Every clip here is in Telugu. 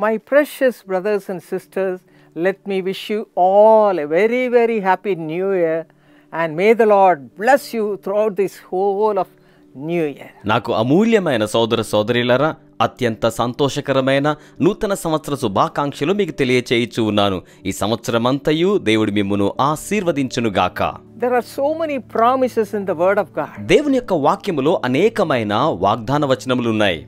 My precious brothers and sisters, let me wish you all a very, very happy New Year, and may the Lord bless you throughout this whole of New Year. నాకు అమూల్యమైన సోదర సోదరీలారా, అత్యంత సంతోషకరమైన నూతన సంవత్సర శుభాకాంక్షలు మీకు తెలియచేయచ్చు ఉన్నాను. ఈ సంవత్సరమంతయు దేవుడు మిమ్మును ఆశీర్వదించునుగాక. There are so many promises in the word of God. దేవుని యొక్క వాక్యములో అనేకమైన వాగ్దాన వచనములు ఉన్నాయి.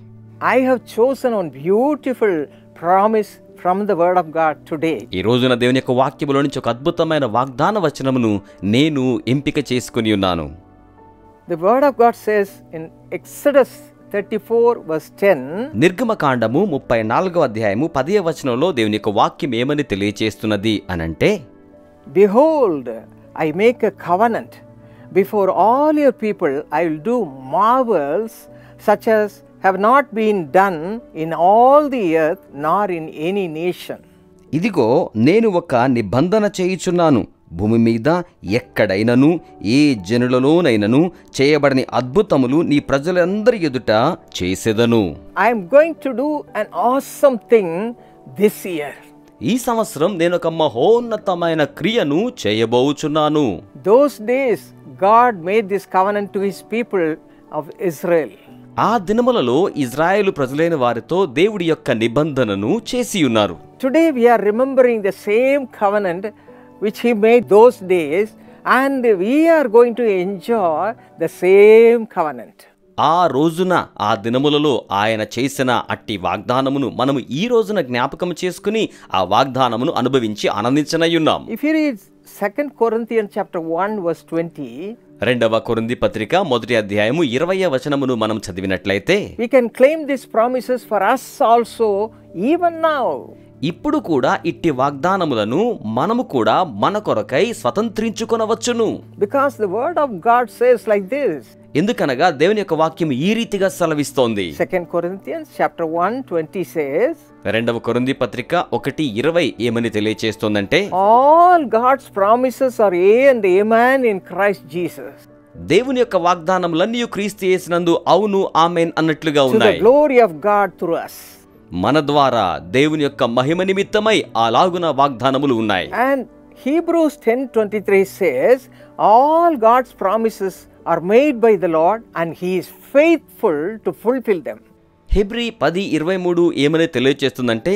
I have chosen one beautiful promise from the word of God today. ఈ రోజున దేవుని యొక్క వాక్యములో నుంచి ఒక అద్భుతమైన వాగ్దాన వచనమును నేను ఎంపిక చేసుకుని ఉన్నాను. The word of God says in Exodus 34 verse 10, నిర్గమకాండము 34వ అధ్యాయము 10వ వచనంలో దేవుని యొక్క వాక్యం ఏమని తెలియచేస్తున్నది అనంటే, Behold, I make a covenant before all your people. I will do marvels such as have not been done in all the earth, nor in any nation. ఇదిగో నేను ఒక నిబంధన చేయుచున్నాను, భూమి మీద ఎక్కడైనను ఏ జనులలోనైనను చేయబడని అద్భుతములు నీ ప్రజలందరి ఎదుట చేసెదను. I am going to do an awesome thing this year. ఈ సంవత్సరం నేను ఒక మహోన్నతమైన క్రియను చేయబోచున్నాను. Those days God made this covenant to his people of Israel. ఆ దినములలో ఇజ్రాయేలు ప్రజలైన వారితో దేవుడి యొక్క నిబంధనను చేసి ఉన్నారు. Today we are remembering the same covenant which he made those days, and we are going to enjoy the same covenant. ఆ రోజున ఆ దినములలో ఆయన చేసిన అట్టి వాగ్దానమును మనము ఈ రోజున జ్ఞాపకం చేసుకుని ఆ వాగ్దానమును అనుభవించి ఆనందించనయ్యున్నాం. If you read 2 Corinthians chapter 1 verse 20, రెండవ కొరింథీ పత్రిక 1వ అధ్యాయము 20వ వచనమును మనం చదివినట్లయితే, we can claim these promises for us also even now. ఇప్పుడు కూడా ఇట్టి వాగ్దానములను మనము కూడా మన కొరకై స్వతంత్రించుకొనవచ్చును. Because the word of God says like this. ఎందుకనగా దేవుని యొక్క వాక్యం ఈ రీతిగా సెలవిస్తోంది. 2 Corinthians chapter 1:20 says, రెండవ కొరింథీ పత్రిక 1:20 ఏమని తెలియచేస్తోందంటే, all God's promises are yea and amen in Christ Jesus. దేవుని యొక్క వాగ్దానములన్నీ క్రీస్తు యేసునందు అవును ఆమేన్ అన్నట్లుగా To the ఉన్నాయి. glory of God through us. మన ద్వారా దేవుని యొక్క మహిమ నిమిత్తమై అలాగున వాగ్దానములు ఉన్నాయి. And Hebrews 10:23 says, all God's promises are made by the Lord, and he is faithful to fulfill them. Hebrew 10:23 ఏమని తెలియచేస్తుందంటే,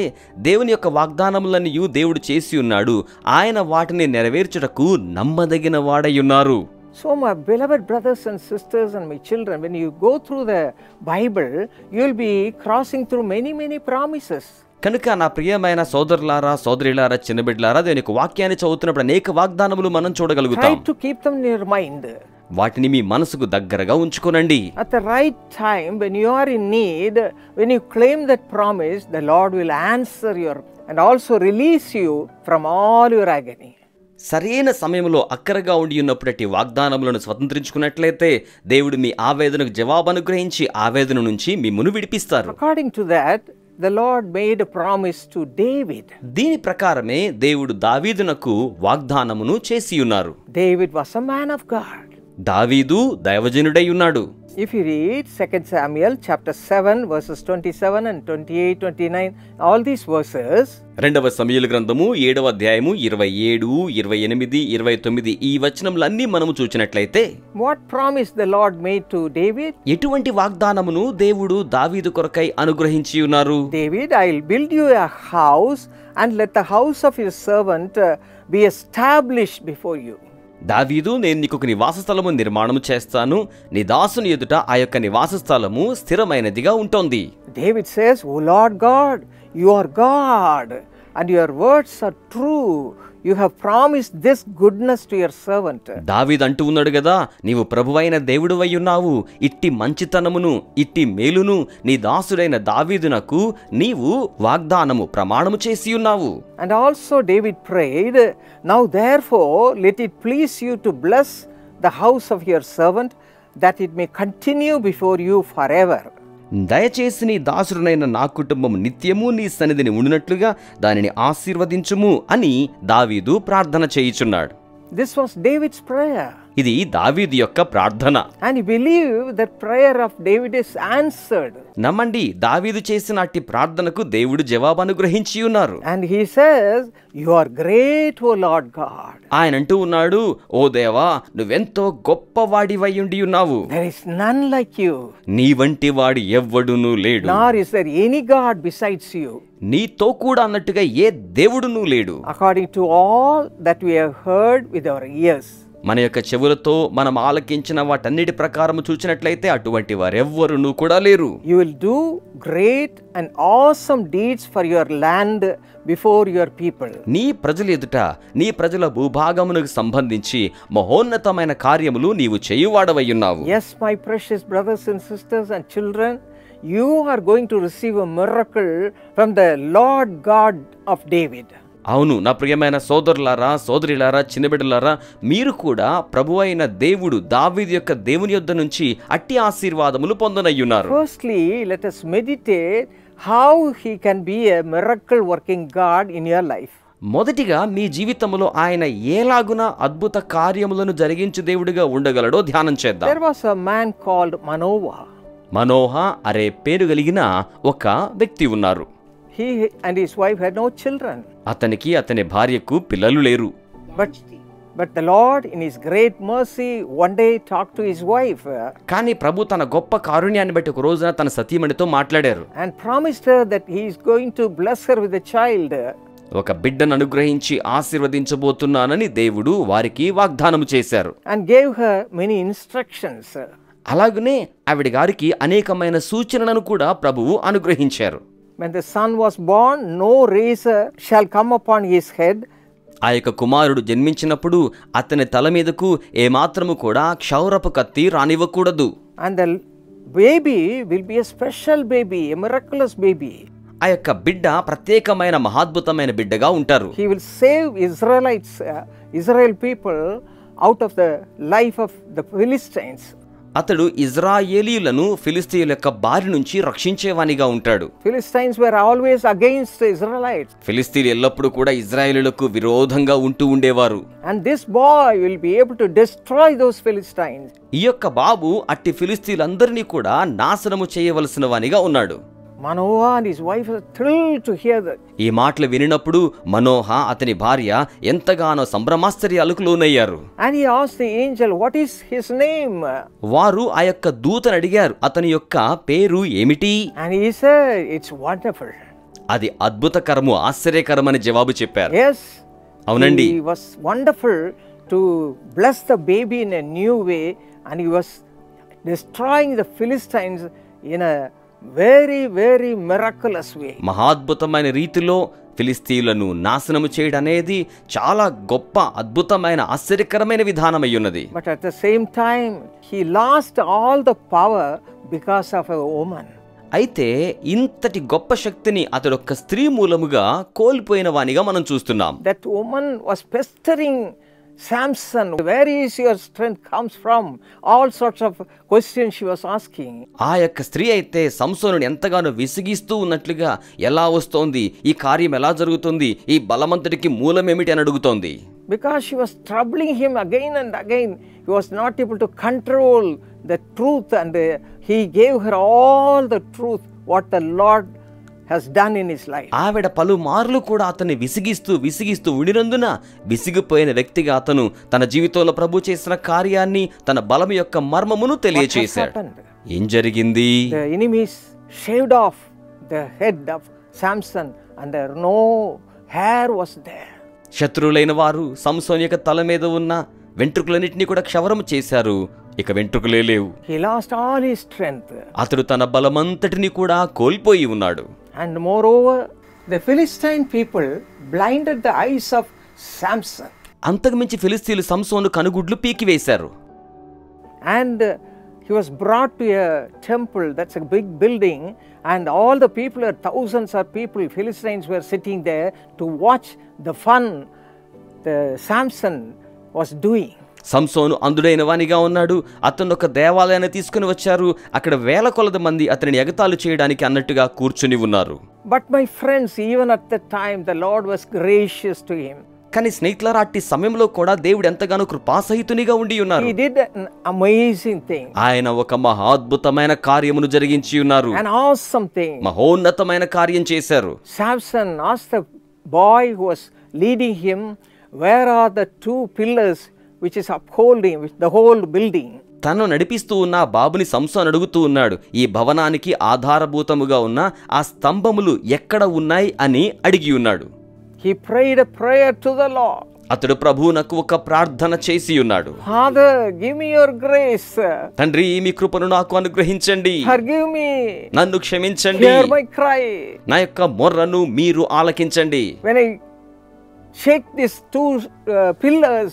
దేవుని యొక్క వాగ్దానములన్నీ దేవుడు చేసి ఉన్నాడు, ఆయన వాటిని నెరవేర్చుటకు నమ్మదగిన వాడై ఉన్నారు. So my beloved brothers and sisters and my children, when you go through the Bible, you will be crossing through many promises. కనుక నా ప్రియమైన సోదరులారా సోదరిలారా చిన్న బిడ్డలారా, దేవుని యొక్క వాక్యాన్ని చదువుతున్నప్పుడు అనేక వాగ్దానములు మనం చూడగలుగుతాం. Try to keep them in your mind. వాటిని మీ మనసుకు దగ్గరగా ఉంచుకోనండి. At the right time, when you are in need, when you claim that promise, the Lord will answer your and also release you from all your agony. సరైన సమయంలో అక్కరగా ఉండి ఉన్నప్పుడట్టి వాగ్దానములను స్వతంత్రించుకున్నట్లయితే దేవుడు మీ ఆవేదనకు జవాబు అనుగ్రహించి ఆవేదన నుంచి మిమ్మును విడిపిస్తారు. According to that, the Lord made a promise to David. దీని ప్రకారమే దేవుడు దావీదునకు వాగ్దానమును చేసి ఉన్నారు. David was a man of God. దావీదు దైవజనుడై ఉన్నాడు. If you read 2 Samuel chapter 7 verses 27 and 28, 29, all these verses, రెండవ సమూయేలు గ్రంథము 7వ అధ్యాయము 27, 28, 29 ఈ వచనములన్నీ మనము చూచినట్లయితే, what promise the Lord made to David? ఎటువంటి వాగ్దానమును దేవుడు దావీదు కొరకై అనుగ్రహించి ఉన్నారు? David, I will build you a house, and let the house of your servant be established before you. దావీదు, నేను నీకు ఒక నివాస స్థలము నిర్మాణము చేస్తాను, నీ దాసుని ఎదుట ఆ యొక్క నివాస స్థలము స్థిరమైనదిగా ఉంటుంది. David says, O Lord God, you are God, and your words are true. You have promised this goodness to your servant. దావీదు అంటూ ఉన్నాడు కదా, నీవు ప్రభువైన దేవుడువై ఉన్నావు, ఇట్టి మంచితనమును ఇట్టి మేలును నీ దాసుడైన దావీదునకు నీవు వాగ్దానము ప్రమాణము చేసి ఉన్నావు. And also David prayed, now therefore let it please you to bless the house of your servant, that it may continue before you forever. దయచేసి నీ దాసుడునైన నా కుటుంబం నిత్యము నీ సన్నిధిని ఉండునట్లుగా దానిని ఆశీర్వదించుము అని దావీదు ప్రార్థన చేయుచున్నాడు. This was David's prayer. ఇది దావీదు యొక్క ప్రార్థన. And he believed that prayer of David is answered. నమ్మండి, దావీదు చేసిన అట్టి ప్రార్థనకు దేవుడు జవాబు అనుగ్రహించి ఉన్నారు. And he says, "You are great, O Lord God." ఆయన అంటూ ఉన్నాడు, ఓ దేవా, నువ్వెంతో గొప్పవాడివై ఉండి ఉన్నావు. There is none like you. నీ వంటి వాడు ఎవ్వడునూ లేడు. Nor is there any God besides you. నీతో కూడా అన్నట్టుగా ఏ దేవుడునూ లేడు. According to all that we have heard with our ears. మన యొక్క చెవులతో మనం ఆలకించిన వాటన్నిటి ప్రకారం చూచినట్లయితే అటువంటి వారెవ్వరునూ కూడా లేరు. You will do great and awesome deeds for your land before your people. నీ ప్రజల ఎదుట, నీ ప్రజల భూభాగమునకు సంబంధించి మహోన్నతమైన కార్యములు నీవు చేయువాడవయ్యున్నావు. Yes, my precious brothers and sisters and children, you are going to receive a miracle from the Lord God of David. అవును, నా ప్రియమైన సోదరులారా, సోదరిలారా, చిన్నబిడ్డలారా, మీరు కూడా ప్రభు అయిన దేవుడు దావీదు యొక్క దేవుని యొద్ద నుంచి అట్టి ఆశీర్వాదములు పొందనయ్యున్నారు. Firstly, let us meditate how he can be a miracle working God in your life. మొదటిగా మీ జీవితంలో ఆయన ఏలాగున అద్భుత కార్యములను జరిగించు దేవుడిగా ఉండగలడో ధ్యానం చేద్దాం. There was a man called Manoah. మనోహ అనే పేరు కలిగిన ఒక వ్యక్తి ఉన్నారు. He and his wife had no children. అతనికి అతని భార్యకు పిల్లలు లేరు. But the Lord in his great mercy one day talked to his wife. కానీ ప్రభు తన గొప్ప కారుణ్యాన్ని బట్టి ఒక రోజున తన సతీమణితో మాట్లాడారు. And promised her that he is going to bless her with a child. ఒక బిడ్డను అనుగ్రహించి ఆశీర్వదించబోతున్నానని దేవుడు వారికి వాగ్దానము చేశారు. And gave her many instructions. అలాగనే ఆవిడ గారికి అనేకమైన సూచనలను కూడా ప్రభువు అనుగ్రహించారు. When the son was born, no razor shall come upon his head. ఆ యొక్క కుమారుడు జన్మించినప్పుడు అతని తల మీదకు ఏమాత్రము కూడా క్షౌరపు కత్తి రానివ్వకూడదు. And the baby will be a special baby, a miraculous baby. ఆ యొక్క బిడ్డ ప్రత్యేకమైన మహాద్భుతమైన బిడ్డగా ఉంటారు. He will save Israelites, Israel people out of the life of the Philistines. అతడు ఇజ్రాయేలీయులను ఫిలిస్తీయుల యొక్క బారి నుంచి రక్షించేవానిగా ఉంటాడు. Philistines were always against the Israelites. ఫిలిస్తీయులు ఎల్లప్పుడూ కూడా ఇజ్రాయేలీయులకు విరోధంగా ఉంటూ ఉండేవారు. And this boy will be able to destroy those Philistines. ఈ యొక్క బాబు అట్టి ఫిలిస్తీయులందరినీ కూడా నాశనము చేయవలసిన వానిగా ఉన్నాడు. Manoah and his wife were thrilled to hear that. ఈ మాటలు వినినప్పుడు మనోహ అతని భార్య ఎంతగానో సంభ్రమాశ్చర్యాలకు లోనయ్యారు. And he asked the angel, "What is his name?" వారు ఆ యొక్క దూతను అడిగారు, అతని యొక్క పేరు ఏమిటి? And he said, "It's wonderful." అది అద్భుతకరము, ఆశ్చర్యకరమని జవాబు చెప్పారు. Yes. అవునండి. He was wonderful to bless the baby in a new way, and he was destroying the Philistines in a very, very miraculous way. మహాద్భుతమైన రీతిలో ఫిలిస్తీయులను నాశనము చేయడం అనేది చాలా గొప్ప, అద్భుతమైన, ఆశ్చర్యకరమైన విధానమై ఉన్నది. But at the same time, he lost all the power because of a woman. అయితే ఇంతటి గొప్ప శక్తిని అతడు ఒక స్త్రీ మూలముగా కోల్పోయిన వానిగా మనం చూస్తున్నాం. That woman was pestering Samson. Where is your strength comes from? All sorts of questions she was asking. ఆ యొక్క స్త్రీ అయితే సంసోనుని ఎంతగానో విసిగిస్తూ ఉన్నట్లుగా, ఎలా వస్తోంది, ఈ కార్యం ఎలా జరుగుతుంది, ఈ బలమంతుడికి మూలమేమిటి అని అడుగుతోంది. Because she was troubling him again and again, he was not able to control the truth, and he gave her all the truth what the Lord has done in his life. ఆవిడ పలుమార్లు కూడా అతన్ని విసిగిస్తూ ఉండినందున విసిగిపోయిన వ్యక్తిగా అతను తన జీవితంలో ప్రభు చేసిన కార్యాన్ని, తన బలం యొక్క మర్మమును తెలియచేశాడు. ఏం జరిగింది? The enemies shaved off the head of Samson and there no hair was there. శత్రువులైన వారు సంసోను యొక్క తల మీద ఉన్న వెంట్రుకలన్నిటినీ కూడా క్షవరము చేశారు. ఇక వెంట్రుకలే లేవు. He lost all his strength. అతడు తన బలమంతటిని కూడా కోల్పోయి ఉన్నాడు. And moreover, the Philistine people blinded the eyes of Samson. అంతకుమించి ఫిలిస్తీయులు సంసోను కనుగుడ్లు పీకివేశారు. And he was brought to a temple, that's a big building, and all the people, thousands of people, Philistines were sitting there to watch the fun the Samson was doing. సంసోను అందుడైన వానిగా ఉన్నాడు. అతను ఒక దేవాలయాన్ని తీసుకుని వచ్చారు. అక్కడ వేల కొలది మంది అతనిని ఎగతాళి చేయడానికి అన్నట్టుగా కూర్చుని ఉన్నారు. But my friends, even at that time the Lord was gracious to him. కానీ స్నేహితులారా, అట్టి సమయంలో కూడా దేవుడు ఎంతగానో కృపాసహితునిగా ఉండి ఉన్నారు. He did an amazing thing. ఆయన ఒక మహాద్భుతమైన కార్యమును జరిగించి ఉన్నారు. An awesome thing. మహోన్నతమైన కార్యం చేశారు. Samson asked the boy who was leading him, where are the two pillars which is upholding the whole building? తను నడిపిస్తూ ఉన్న బాబుని సంసోను అడుగుతూ ఉన్నాడు, ఈ భవనానికి ఆధారభూతముగా ఉన్న ఆ స్తంభములు ఎక్కడ ఉన్నాయి అని అడిగి ఉన్నాడు. He prayed a prayer to the Lord. అతడు ప్రభువునకు ఒక ప్రార్థన చేసి ఉన్నాడు. Father, give me your grace. తండ్రి, మీ కృపను నాకు అనుగ్రహించండి. Forgive me. నన్ను క్షమించండి. Hear my cry. నా యొక్క మొర్రను మీరు ఆలకించండి. When I shake these two pillars,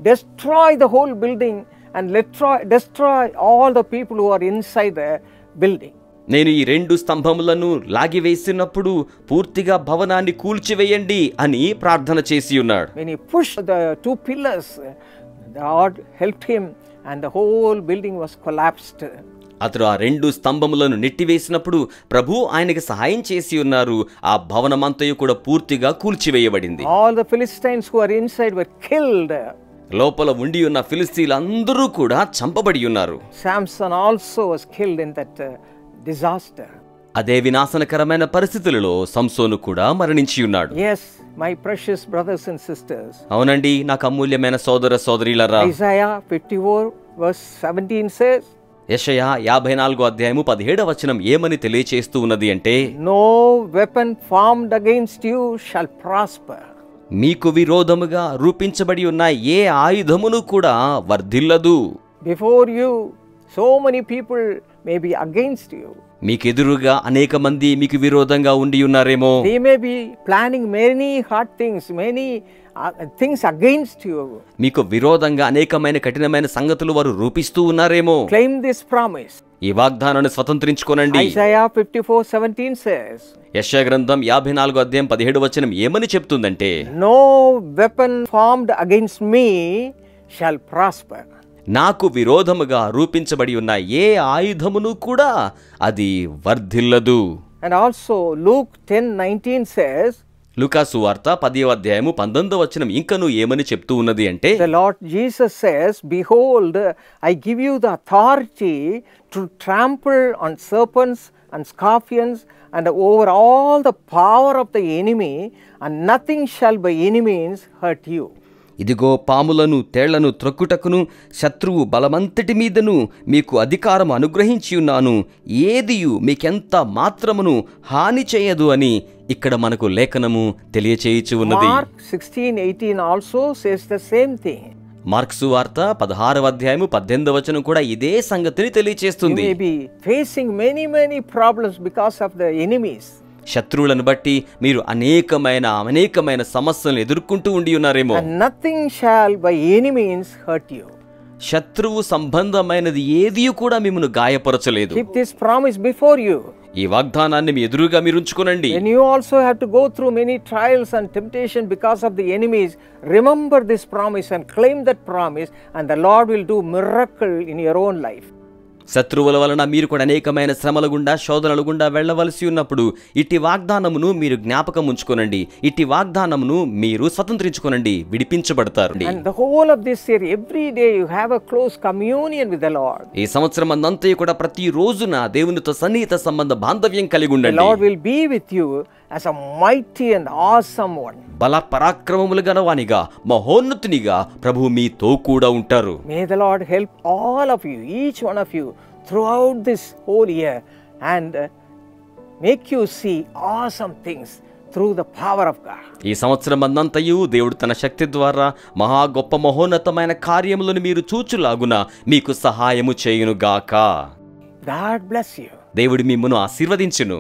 destroy the whole building and destroy all the people who are inside the building. నేను ఈ రెండు స్తంభములను లాగివేసినప్పుడు పూర్తిగా భవనాన్ని కూల్చివేయండి అని ప్రార్థన చేసి ఉన్నాడు. When he pushed the two pillars, the Lord helped him and the whole building was collapsed. అతడు ఆ రెండు స్తంభములను నెట్టివేసినప్పుడు ప్రభు ఆయనకి సహాయం చేసి ఉన్నారు. ఆ భవనమంతయు కూడా పూర్తిగా కూల్చివేయబడింది. All the Philistines who are inside were killed. లోపల ఉండి ఉన్న ఫిలిస్తీన్లందరూ కూడా చంపబడి ఉన్నారు. Samson also was killed in that disaster. అదే వినాశనకరమైన పరిస్థితులలో సంసోను కూడా మరణించి ఉన్నాడు. Yes, my precious brothers and sisters. అవునండి, నాకు అమూల్యమైన సోదర సోదరీలరా, Isaiah 54 verse 17 says, యెషయా 54వ అధ్యాయము 17వ వచనం ఏమని తెలియచేస్తూ ఉన్నది అంటే, no weapon formed against you shall prosper. మీకు విరోధముగా రూపించబడి ఉన్న ఏ ఆయుధమును కూడా వర్ధిల్లదు. Before you, so many people may be against you. మీకెదురుగా అనేక మంది మీకు విరోధంగా ఉండి ఉన్నారేమో. They may be planning many hard things, many things against you. మీకు విరోధంగా అనేకమైన కఠినమైన సంగతులు వారు రూపిస్తూ ఉన్నారేమో. Claim this promise. ఈ వాగ్దానాన్ని స్వతంత్రించుకోనండి. Isaiah 54:17 says, యెషయా గ్రంథం 54వ అధ్యాయం 17వ వచనం ఏమని చెప్తుందంటే, no weapon formed against me shall prosper. నాకు విరోధముగా రూపించబడి ఉన్న ఏ ఆయుధమును కూడా అది వర్ధిల్లదు. And also Luke 10:19 says, లూకాసు వార్త 10వ అధ్యాయము 19వ వచనం ఇంకను ఏమని చెప్తూ ఉన్నది అంటే, the Lord Jesus says, behold, I give you the authority to trample on serpents and scorpions and over all the power of the enemy, and nothing shall by any means hurt you. ఇదిగో పాములను తేళ్లను త్రొక్కుటకును శత్రువు బలమంతటి మీదను మీకు అధికారం అనుగ్రహించి ఉన్నాను, ఏదియు మీకెంత మాత్రమును హాని చేయదు అని ఇక్కడ మనకు లేఖనము తెలియచేయుచు ఉన్నది. Mark 16:18 also says the same thing. Marks వార్త 16వ అధ్యాయము 18వ వచనం కూడా ఇదే సంగతిని తెలియచేస్తుంది. You may be facing many problems because of the enemies. శత్రువులను బట్టి మీరు అనేకమైన సమస్యలను ఎదుర్కొంటూ ఉండి ఉన్నారేమో. And nothing shall by any means hurt you. శత్రువు సంబంధమైనది ఏది కూడా మిమ్మల్ని గాయపరచలేదు. Keep this promise before you. ఈ వాగ్దానాన్ని మీ ఎదురుగా మీరు ఉంచుకోనండి. When you also have to go through many trials and temptation because of the enemies, remember this promise and claim that promise, and the Lord will do miracle in your own life. శత్రువుల వలన మీరు కూడా అనేకమైన శ్రమల గుండా శోధనల గుండా వెళ్ళవలసి ఉన్నప్పుడు ఇట్టి వాగ్దానమును మీరు జ్ఞాపకం ఉంచుకోనండి. ఇట్టి వాగ్దానమును మీరు స్వతంత్రించుకోనండి, విడిపించబడతారు. And the whole of this year, every day you have a close communion with the Lord. ఈ సంవత్సరం అంతా కూడా ప్రతి రోజున దేవునితో సన్నిహిత సంబంధ బాంధవ్యం కలిగి ఉండండి. The Lord will be with you as a mighty and awesome one. బల పరాక్రమములు గలవానిగా మహోన్నతునిగా ప్రభువు మీతో కూడా ఉంటారు. May the Lord help all of you, each one of you, throughout this whole year, and make you see awesome things through the power of God. ఈ సంవత్సరం అంతయు దేవుడు తన శక్తి ద్వారా మహా గొప్ప మహోన్నతమైన కార్యములను మీరు చూచులాగున మీకు సహాయము చేయునుగాక. God bless you. దేవుడు మిమ్మును ఆశీర్వదించును.